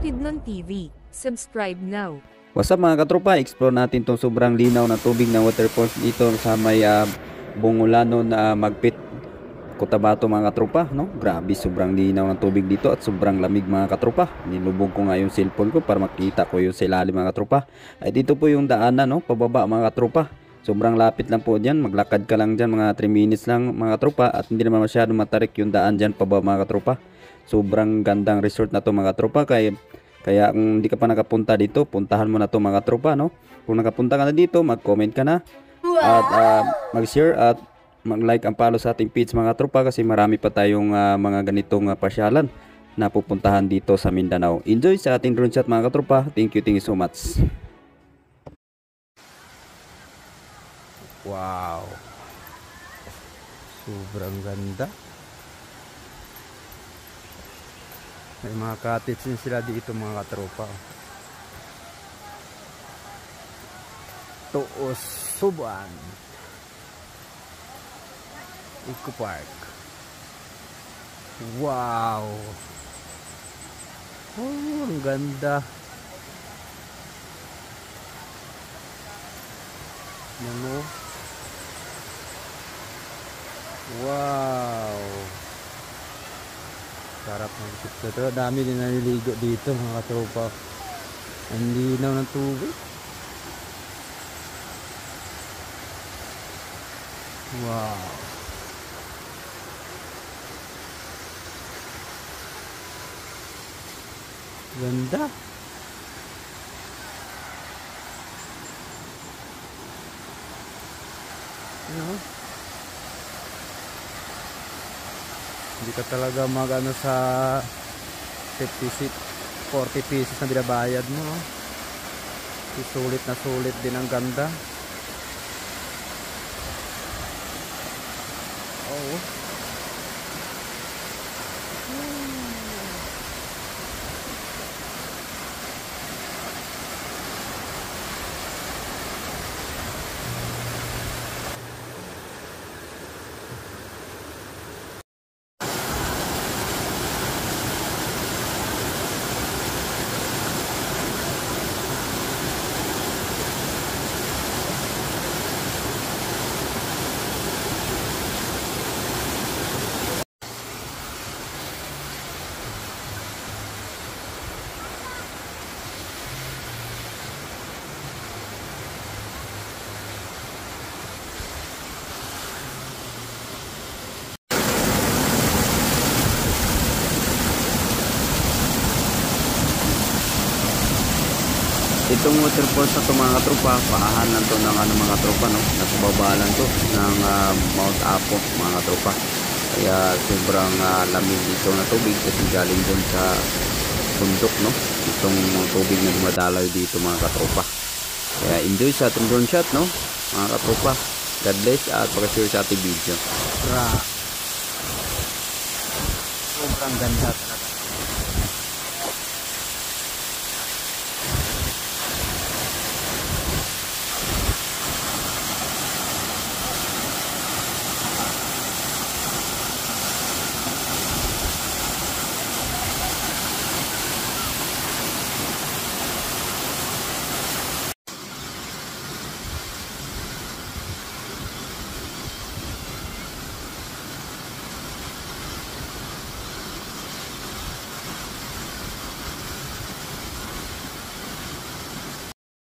Bukidnon TV. Subscribe now. What's up mga katropa, explore natin tong sobrang linaw na tubig na waterfalls dito sa may Bungulano na Magpit, Cotabato mga katropa, no? Grabe, sobrang linaw ng tubig dito at sobrang lamig mga katropa. Nilubog ko nga yung cellphone ko para makita ko yung sa ilalim mga katropa. Ay dito po yung daanan, no? Pababa mga katropa. Sobrang lapit lang po diyan, maglakad ka lang diyan, mga 3 minutes lang mga katropa, at hindi naman masyadong matarik yung daan diyan pababa mga katropa. Sobrang gandang resort na to mga katropa, kaya kung hindi ka pa nakapunta dito, puntahan mo na to mga tropa, no? Kung nakapunta ka na dito, mag-comment ka na at mag-share at mag-like ang follow sa ating page mga tropa, kasi marami pa tayong mga ganitong pasyalan na pupuntahan dito sa Mindanao. Enjoy sa ating drone shot mga tropa. Thank you so much. Wow. Sobrang ganda. May mga cottage din sila dito mga katropa. Tuos Suban Eco Park. Wow. Oh, ang ganda. Ano? Wow. Sarap mag-isip ko ito. Dami din naliligo dito mga katropa. Ang linaw ng tubig. Wow. Ganda. Ano? Hindi ka talaga magano sa 50 seat, 40 pieces na binabayad mo. Sulit na sulit din, ang ganda. Oh. Itong waterfalls na ito mga tropa, paahan lang to ng mga tropa, no? Nasa baba lang to ng Mount Apo mga tropa. Kaya sobrang lamig dito na tubig kasi galing doon sa bundok, no? Itong tubig na dumadaloy dito mga katropa. Kaya enjoy sa ating drone shot, no? Mga katropa. God bless at pag-share sa ating video. Sobrang ganda talaga.